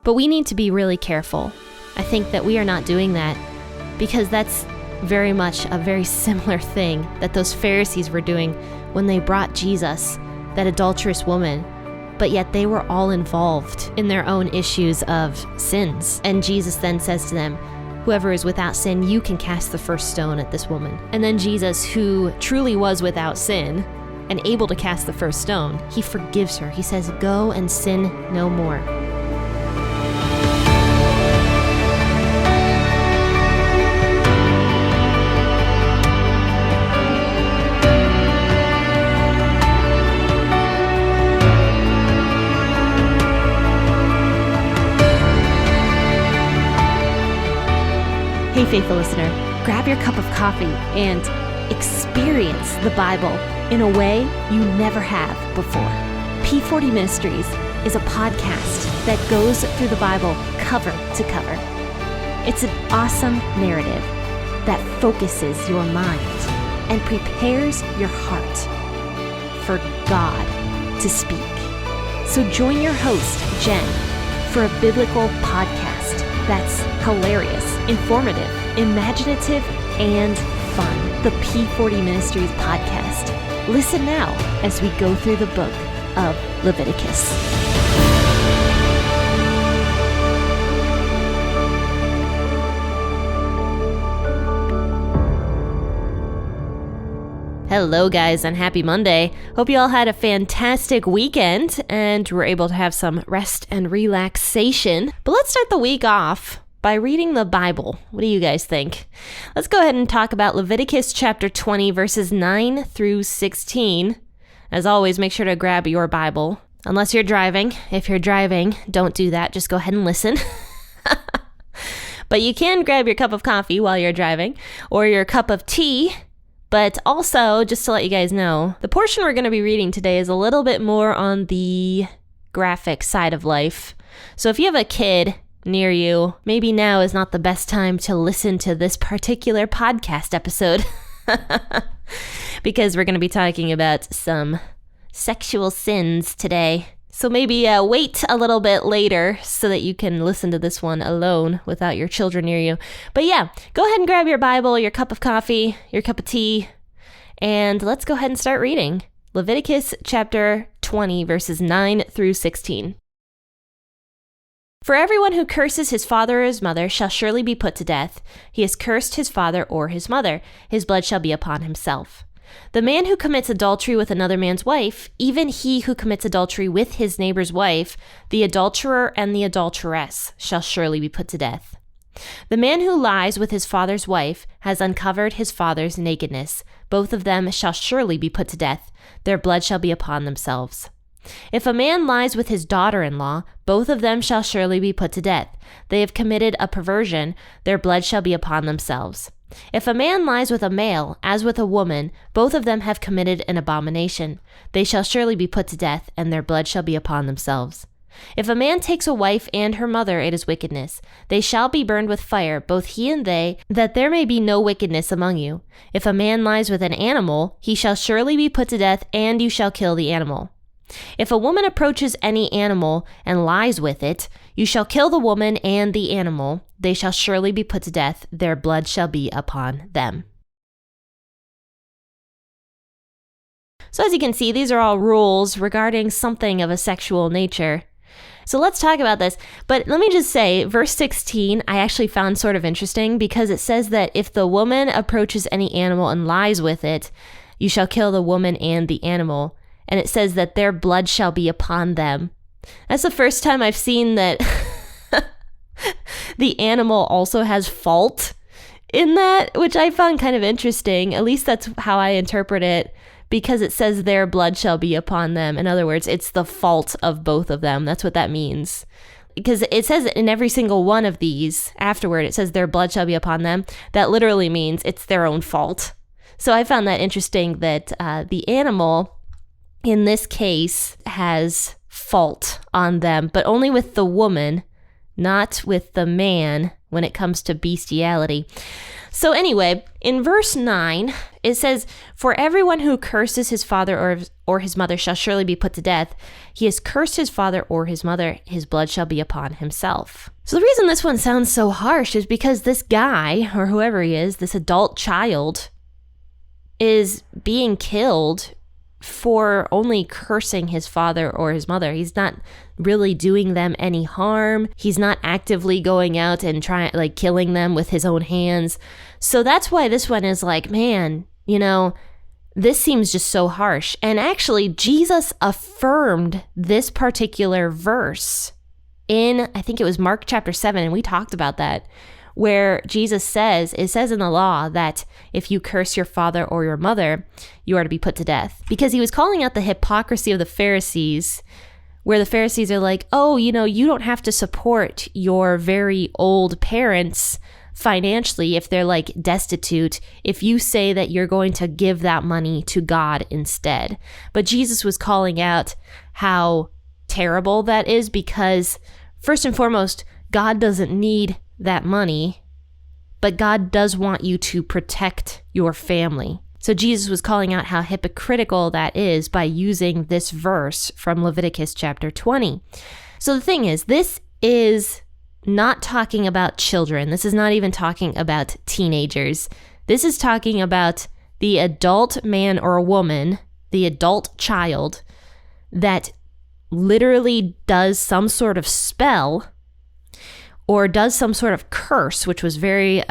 But we need to be really careful. I think that we are not doing that because that's very much a very similar thing that those Pharisees were doing when they brought Jesus, that adulterous woman, but yet they were all involved in their own issues of sins. And Jesus then says to them, whoever is without sin, you can cast the first stone at this woman. And then Jesus, who truly was without sin and able to cast the first stone, he forgives her. He says, go and sin no more. Hey, faithful listener, grab your cup of coffee and experience the Bible in a way you never have before. P40 Ministries is a podcast that goes through the Bible cover to cover. It's an awesome narrative that focuses your mind and prepares your heart for God to speak. So join your host, Jen, for a biblical podcast that's hilarious, informative, imaginative, and fun. The P40 Ministries podcast. Listen now as we go through the book of Leviticus. Hello guys, and happy Monday. Hope you all had a fantastic weekend and were able to have some rest and relaxation. But let's start the week off by reading the Bible. What do you guys think? Let's go ahead and talk about Leviticus chapter 20, verses 9 through 16. As always, make sure to grab your Bible. Unless you're driving. If you're driving, don't do that. Just go ahead and listen. But you can grab your cup of coffee while you're driving, or your cup of tea. But also, just to let you guys know, the portion we're going to be reading today is a little bit more on the graphic side of life. So if you have a kid near you, maybe now is not the best time to listen to this particular podcast episode because we're going to be talking about some sexual sins today. So maybe wait a little bit later so that you can listen to this one alone without your children near you. But yeah, go ahead and grab your Bible, your cup of coffee, your cup of tea, and let's go ahead and start reading. Leviticus chapter 20, verses 9 through 16. For everyone who curses his father or his mother shall surely be put to death. He has cursed his father or his mother. His blood shall be upon himself. The man who commits adultery with another man's wife, even he who commits adultery with his neighbor's wife, the adulterer and the adulteress, shall surely be put to death. The man who lies with his father's wife has uncovered his father's nakedness. Both of them shall surely be put to death. Their blood shall be upon themselves. If a man lies with his daughter-in-law, both of them shall surely be put to death. They have committed a perversion. Their blood shall be upon themselves. If a man lies with a male, as with a woman, both of them have committed an abomination. They shall surely be put to death, and their blood shall be upon themselves. If a man takes a wife and her mother, it is wickedness. They shall be burned with fire, both he and they, that there may be no wickedness among you. If a man lies with an animal, he shall surely be put to death, and you shall kill the animal. If a woman approaches any animal and lies with it, you shall kill the woman and the animal. They shall surely be put to death. Their blood shall be upon them. So as you can see, these are all rules regarding something of a sexual nature. So let's talk about this. But let me just say, verse 16, I actually found sort of interesting because it says that if the woman approaches any animal and lies with it, you shall kill the woman and the animal. And it says that their blood shall be upon them. That's the first time I've seen that the animal also has fault in that, which I found kind of interesting. At least that's how I interpret it, because it says their blood shall be upon them. In other words, it's the fault of both of them. That's what that means. Because it says in every single one of these, afterward, it says their blood shall be upon them. That literally means it's their own fault. So I found that interesting that the animal in this case has fault on them, but only with the woman, not with the man when it comes to bestiality. So anyway, in verse 9, it says, for everyone who curses his father or his mother shall surely be put to death. He has cursed his father or his mother, his blood shall be upon himself. So the reason this one sounds so harsh is because this guy, or whoever he is, this adult child, is being killed for only cursing his father or his mother. He's not really doing them any harm. He's not actively going out and killing them with his own hands. So that's why this one is like, man, this seems just so harsh. And actually, Jesus affirmed this particular verse in, I think it was Mark chapter 7, and we talked about that, where Jesus says, it says in the law that if you curse your father or your mother, you are to be put to death. Because he was calling out the hypocrisy of the Pharisees, where the Pharisees are like, oh, you don't have to support your very old parents financially if they're like destitute, if you say that you're going to give that money to God instead. But Jesus was calling out how terrible that is, because first and foremost, God doesn't need that money, but God does want you to protect your family. So Jesus was calling out how hypocritical that is by using this verse from Leviticus chapter 20. So the thing is, this is not talking about children. This is not even talking about teenagers. This is talking about the adult man or woman, the adult child, that literally does some sort of spell or does some sort of curse, which was very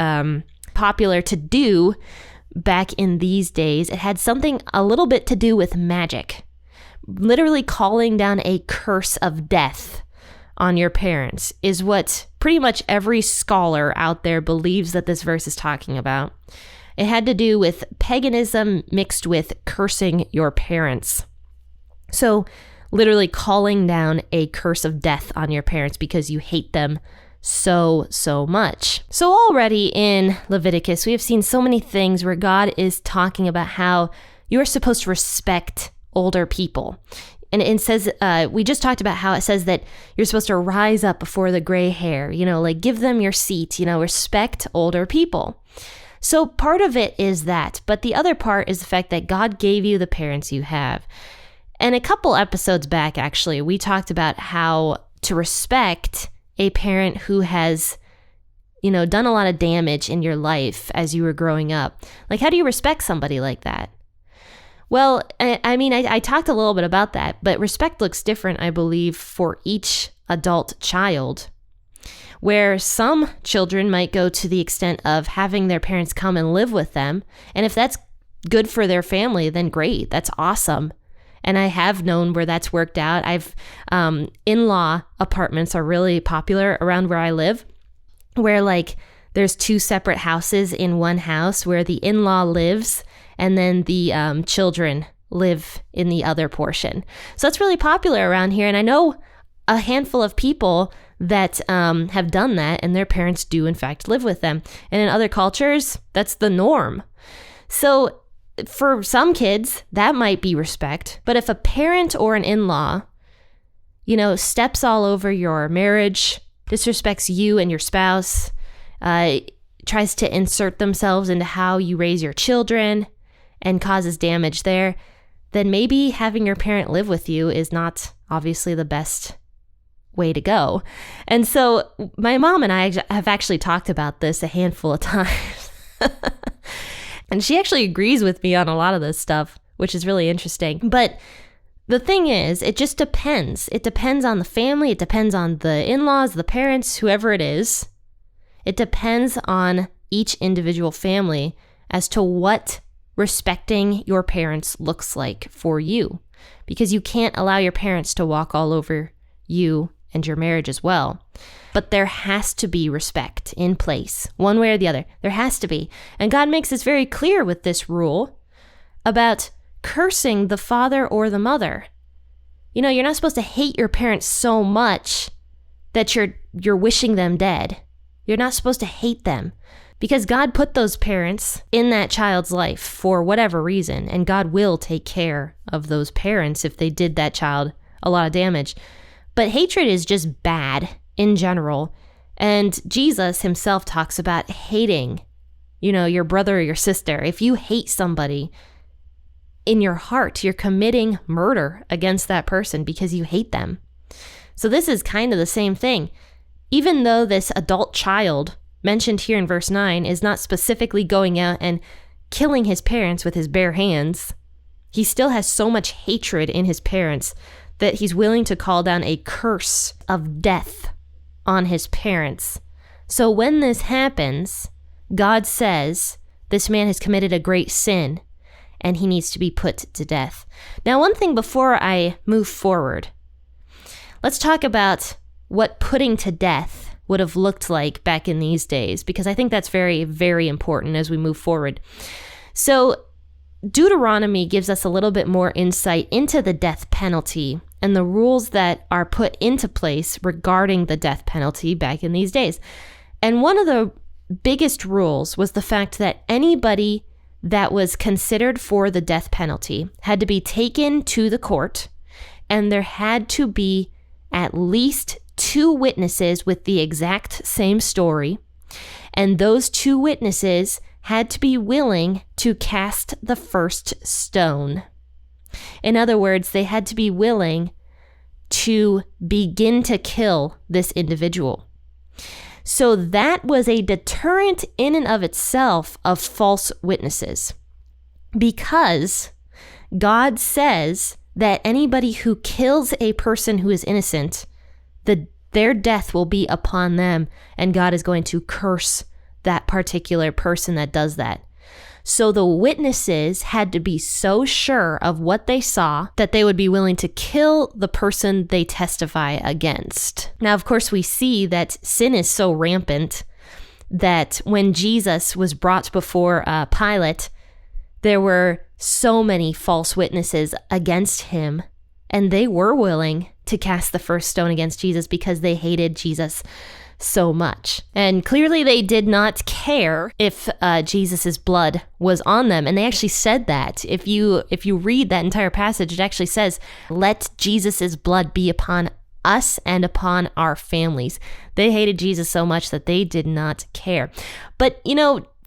popular to do back in these days. It had something a little bit to do with magic, literally calling down a curse of death on your parents is what pretty much every scholar out there believes that this verse is talking about. It had to do with paganism mixed with cursing your parents. So literally calling down a curse of death on your parents because you hate them so much. So already in Leviticus, we have seen so many things where God is talking about how you're supposed to respect older people. And it says, we just talked about how it says that you're supposed to rise up before the gray hair, give them your seat, respect older people. So part of it is that, but the other part is the fact that God gave you the parents you have. And a couple episodes back, actually, we talked about how to respect a parent who has, done a lot of damage in your life as you were growing up. Like, how do you respect somebody like that? Well, I talked a little bit about that, but respect looks different, I believe, for each adult child, where some children might go to the extent of having their parents come and live with them. And if that's good for their family, then great, that's awesome. And I have known where that's worked out. In-law apartments are really popular around where I live, where there's two separate houses in one house where the in-law lives and then the children live in the other portion. So that's really popular around here. And I know a handful of people that have done that, and their parents do, in fact, live with them. And in other cultures, that's the norm. So for some kids, that might be respect. But if a parent or an in-law, steps all over your marriage, disrespects you and your spouse, tries to insert themselves into how you raise your children, and causes damage there, then maybe having your parent live with you is not obviously the best way to go. And so my mom and I have actually talked about this a handful of times. And she actually agrees with me on a lot of this stuff, which is really interesting. But the thing is, it just depends. It depends on the family. It depends on the in-laws, the parents, whoever it is. It depends on each individual family as to what respecting your parents looks like for you, because you can't allow your parents to walk all over you and your marriage as well. But there has to be respect in place, one way or the other. There has to be. And God makes this very clear with this rule about cursing the father or the mother. You're not supposed to hate your parents so much that you're wishing them dead. You're not supposed to hate them. Because God put those parents in that child's life for whatever reason, and God will take care of those parents if they did that child a lot of damage. But hatred is just bad in general, and Jesus himself talks about hating, your brother or your sister. If you hate somebody, in your heart, you're committing murder against that person because you hate them. So this is kind of the same thing. Even though this adult child mentioned here in verse 9 is not specifically going out and killing his parents with his bare hands, he still has so much hatred in his parents that he's willing to call down a curse of death on his parents. So when this happens, God says this man has committed a great sin and he needs to be put to death. Now, one thing before I move forward, let's talk about what putting to death would have looked like back in these days, because I think that's very, very important as we move forward. So Deuteronomy gives us a little bit more insight into the death penalty and the rules that are put into place regarding the death penalty back in these days. And one of the biggest rules was the fact that anybody that was considered for the death penalty had to be taken to the court, and there had to be at least 2 witnesses with the exact same story, and those 2 witnesses had to be willing to cast the first stone. In other words, they had to be willing to begin to kill this individual. So that was a deterrent in and of itself of false witnesses, because God says that anybody who kills a person who is innocent, their death will be upon them, and God is going to curse that particular person that does that. So the witnesses had to be so sure of what they saw that they would be willing to kill the person they testify against. Now, of course, we see that sin is so rampant that when Jesus was brought before Pilate, there were so many false witnesses against him, and they were willing to cast the first stone against Jesus because they hated Jesus so much. And clearly they did not care if Jesus's blood was on them. And they actually said that. If you read that entire passage, it actually says, "Let Jesus's blood be upon us and upon our families." They hated Jesus so much that they did not care. But,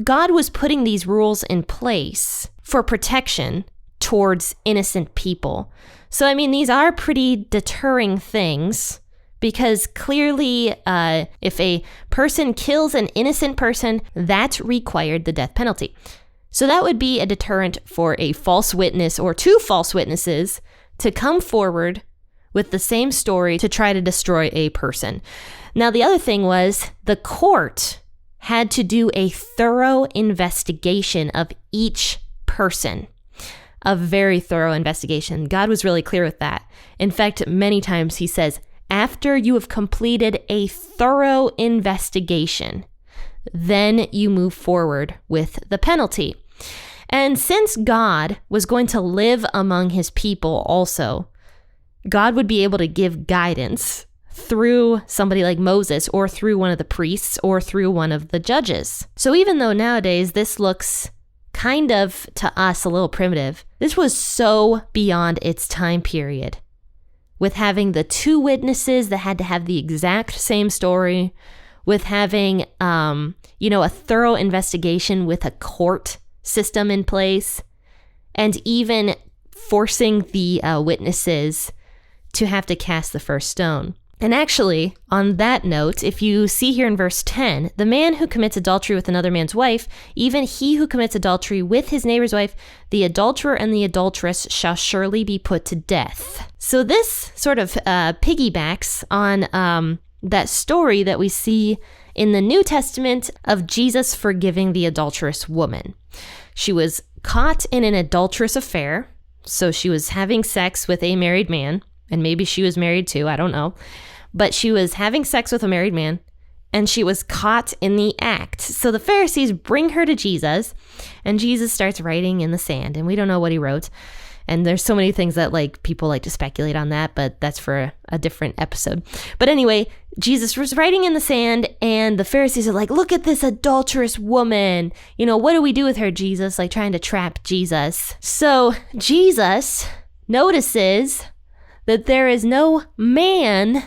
God was putting these rules in place for protection towards innocent people. So, these are pretty deterring things, because clearly if a person kills an innocent person, that required the death penalty. So that would be a deterrent for a false witness or 2 false witnesses to come forward with the same story to try to destroy a person. Now, the other thing was the court had to do a thorough investigation of each person. A very thorough investigation. God was really clear with that. In fact, many times he says, after you have completed a thorough investigation, then you move forward with the penalty. And since God was going to live among his people also, God would be able to give guidance through somebody like Moses, or through one of the priests, or through one of the judges. So even though nowadays this looks kind of to us a little primitive, this was so beyond its time period, with having the 2 witnesses that had to have the exact same story, with having, a thorough investigation with a court system in place, and even forcing the witnesses to have to cast the first stone. And actually, on that note, if you see here in verse 10, the man who commits adultery with another man's wife, even he who commits adultery with his neighbor's wife, the adulterer and the adulteress shall surely be put to death. So this sort of piggybacks on that story that we see in the New Testament of Jesus forgiving the adulterous woman. She was caught in an adulterous affair, so she was having sex with a married man, and maybe she was married too, I don't know. But she was having sex with a married man, and she was caught in the act. So the Pharisees bring her to Jesus, and Jesus starts writing in the sand, and we don't know what he wrote. And there's so many things that people like to speculate on that, but that's for a different episode. But anyway, Jesus was writing in the sand, and the Pharisees are like, "Look at this adulterous woman. What do we do with her, Jesus?" Trying to trap Jesus. So Jesus notices that there is no man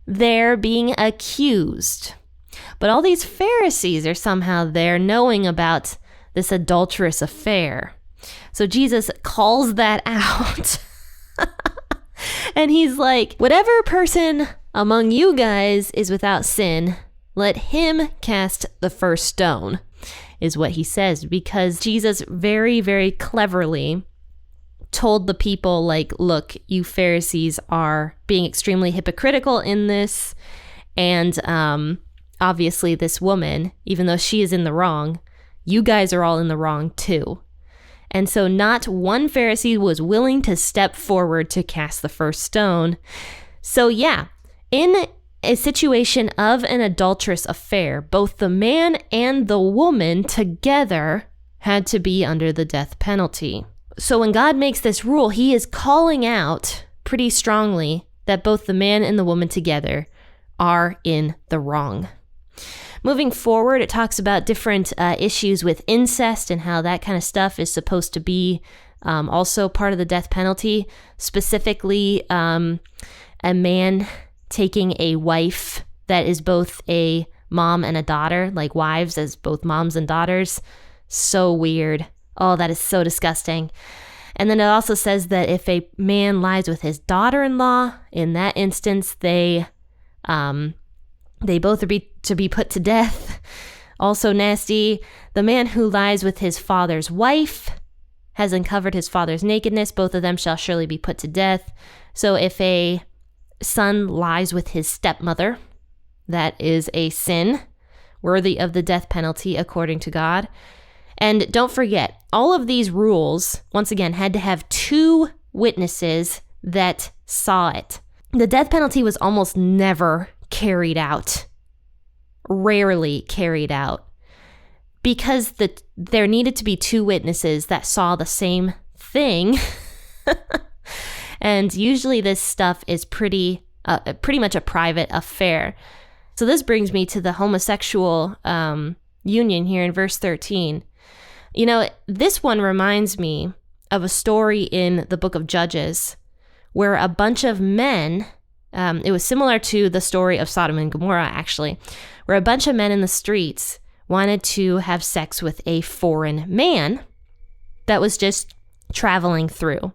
there being accused. But all these Pharisees are somehow there knowing about this adulterous affair. So Jesus calls that out. And he's like, whatever person among you guys is without sin, let him cast the first stone, is what he says. Because Jesus very, very cleverly told the people, like, look, you Pharisees are being extremely hypocritical in this. And obviously this woman, even though she is in the wrong, you guys are all in the wrong too. And so not one Pharisee was willing to step forward to cast the first stone. So yeah, in a situation of an adulterous affair, both the man and the woman together had to be under the death penalty. So when God makes this rule, he is calling out pretty strongly that both the man and the woman together are in the wrong. Moving forward, it talks about different issues with incest and how that kind of stuff is supposed to be also part of the death penalty. Specifically, a man taking a wife that is both a mom and a daughter, like wives as both moms and daughters. So weird. Oh, that is so disgusting. And then it also says that if a man lies with his daughter-in-law, in that instance, they both are to be put to death. Also nasty. The man who lies with his father's wife has uncovered his father's nakedness. Both of them shall surely be put to death. So if a son lies with his stepmother, that is a sin worthy of the death penalty according to God. And don't forget, all of these rules, once again, had to have 2 witnesses that saw it. The death penalty was almost never carried out, rarely carried out, because there needed to be 2 witnesses that saw the same thing. And usually this stuff is pretty much a private affair. So this brings me to the homosexual union here in verse 13. You know, this one reminds me of a story in the book of Judges where a bunch of men, it was similar to the story of Sodom and Gomorrah, actually, where a bunch of men in the streets wanted to have sex with a foreign man that was just traveling through.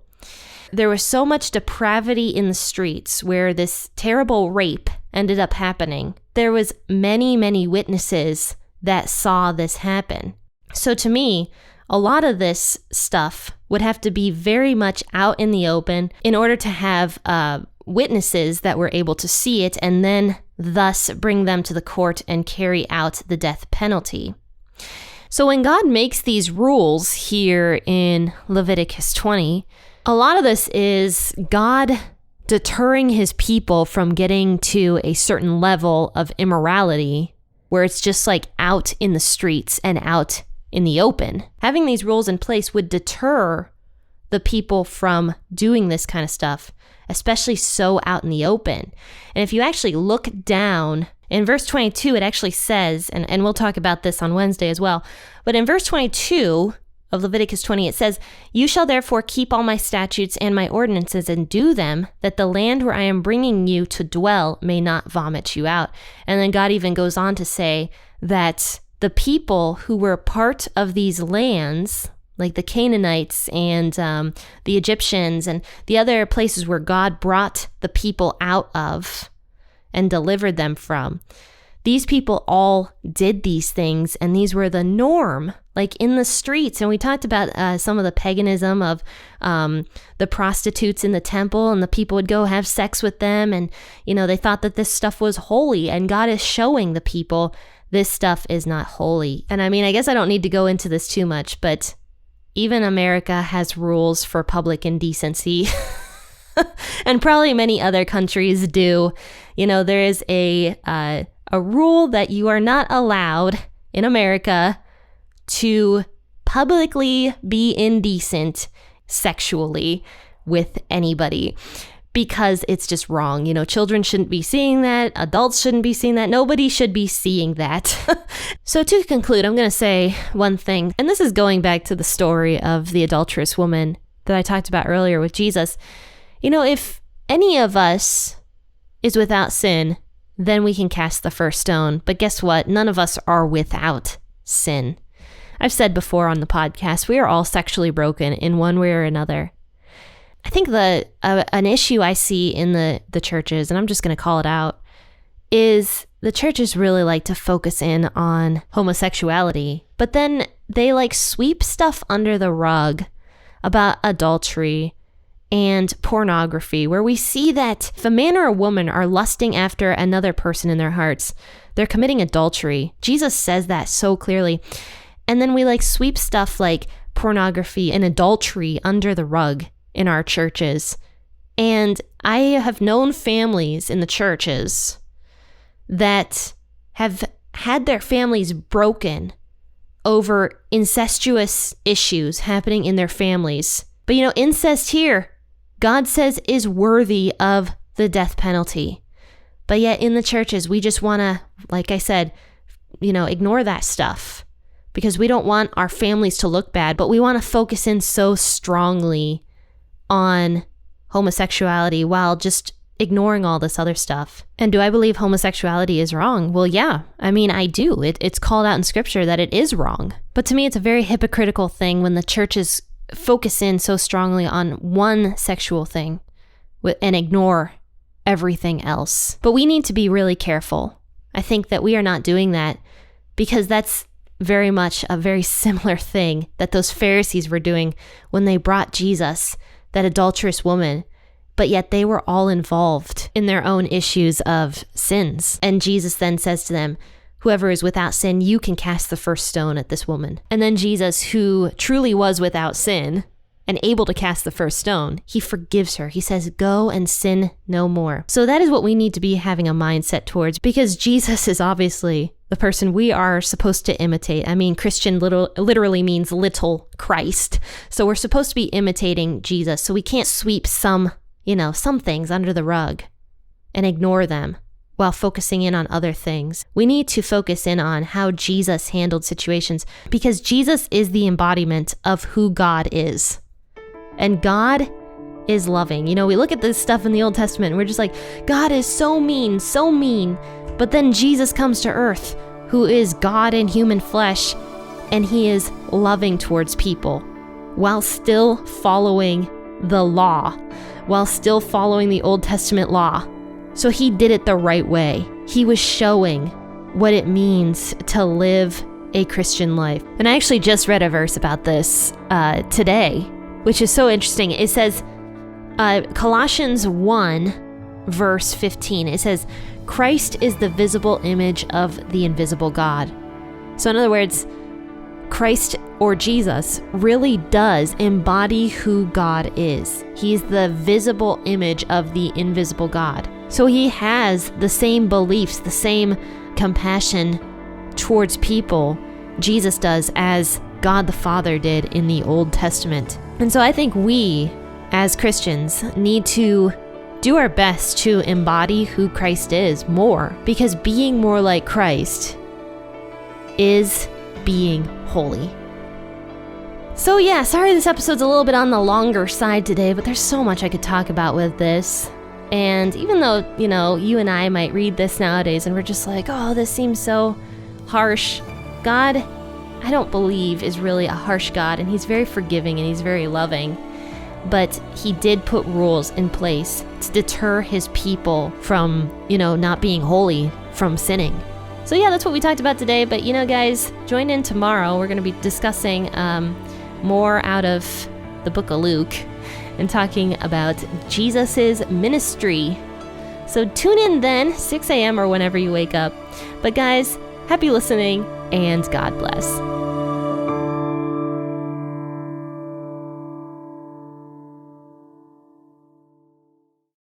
There was so much depravity in the streets where this terrible rape ended up happening. There was many, many witnesses that saw this happen. So to me, a lot of this stuff would have to be very much out in the open in order to have witnesses that were able to see it and then thus bring them to the court and carry out the death penalty. So when God makes these rules here in Leviticus 20, a lot of this is God deterring his people from getting to a certain level of immorality where it's just like out in the streets and out in the open. Having these rules in place would deter the people from doing this kind of stuff, especially so out in the open. And if you actually look down in verse 22, it actually says, and we'll talk about this on Wednesday as well, but in verse 22 of Leviticus 20, it says, "You shall therefore keep all my statutes and my ordinances and do them, that the land where I am bringing you to dwell may not vomit you out." And then God even goes on to say that the people who were part of these lands, like the Canaanites and the Egyptians and the other places where God brought the people out of and delivered them from, these people all did these things, and these were the norm, like in the streets. And we talked about some of the paganism of the prostitutes in the temple, and the people would go have sex with them, and they thought that this stuff was holy, and God is showing the people this stuff is not holy. And I mean, I guess I don't need to go into this too much, but even America has rules for public indecency. And probably many other countries do. There is a rule that you are not allowed in America to publicly be indecent sexually with anybody, because it's just wrong. Children shouldn't be seeing that. Adults shouldn't be seeing that. Nobody should be seeing that. So to conclude, I'm going to say one thing, and this is going back to the story of the adulterous woman that I talked about earlier with Jesus. If any of us is without sin, then we can cast the first stone. But guess what? None of us are without sin. I've said before on the podcast, we are all sexually broken in one way or another. I think an issue I see in the churches, and I'm just going to call it out, is the churches really like to focus in on homosexuality, but then they like sweep stuff under the rug about adultery and pornography, where we see that if a man or a woman are lusting after another person in their hearts, they're committing adultery. Jesus says that so clearly. And then we like sweep stuff like pornography and adultery under the rug in our churches. And I have known families in the churches that have had their families broken over incestuous issues happening in their families. But incest here, God says, is worthy of the death penalty. But yet in the churches, we just want to, like I said, ignore that stuff because we don't want our families to look bad, but we want to focus in so strongly on homosexuality while just ignoring all this other stuff. And do I believe homosexuality is wrong? Well, yeah. I mean, I do. It's called out in scripture that it is wrong. But to me, it's a very hypocritical thing when the churches focus in so strongly on one sexual thing and ignore everything else. But we need to be really careful. I think that we are not doing that because that's very much a very similar thing that those Pharisees were doing when they brought Jesus, that adulterous woman, but yet they were all involved in their own issues of sins. And Jesus then says to them, whoever is without sin, you can cast the first stone at this woman. And then Jesus, who truly was without sin and able to cast the first stone, he forgives her. He says, go and sin no more. So that is what we need to be having a mindset towards, because Jesus is obviously the person we are supposed to imitate. I mean, Christian literally means little Christ. So we're supposed to be imitating Jesus. So we can't sweep some things under the rug and ignore them while focusing in on other things. We need to focus in on how Jesus handled situations, because Jesus is the embodiment of who God is. And God is loving. We look at this stuff in the Old Testament and we're just like, God is so mean, so mean. But then Jesus comes to earth, who is God in human flesh, and he is loving towards people while still following the law, while still following the Old Testament law. So he did it the right way. He was showing what it means to live a Christian life. And I actually just read a verse about this today, which is so interesting. It says, Colossians 1, verse 15, it says, Christ is the visible image of the invisible God. So in other words, Christ or Jesus really does embody who God is. He is the visible image of the invisible God. So he has the same beliefs, the same compassion towards people Jesus does as God the Father did in the Old Testament. And so I think we, as Christians, need to do our best to embody who Christ is more, because being more like Christ is being holy. So yeah, sorry this episode's a little bit on the longer side today, but there's so much I could talk about with this. And even though, you and I might read this nowadays and we're just like, oh, this seems so harsh, God, I don't believe is really a harsh God, and he's very forgiving and he's very loving. But he did put rules in place to deter his people from, not being holy, from sinning. So yeah, that's what we talked about today. But guys, join in tomorrow. We're going to be discussing more out of the book of Luke and talking about Jesus's ministry. So tune in then, 6 a.m. or whenever you wake up. But guys, happy listening and God bless.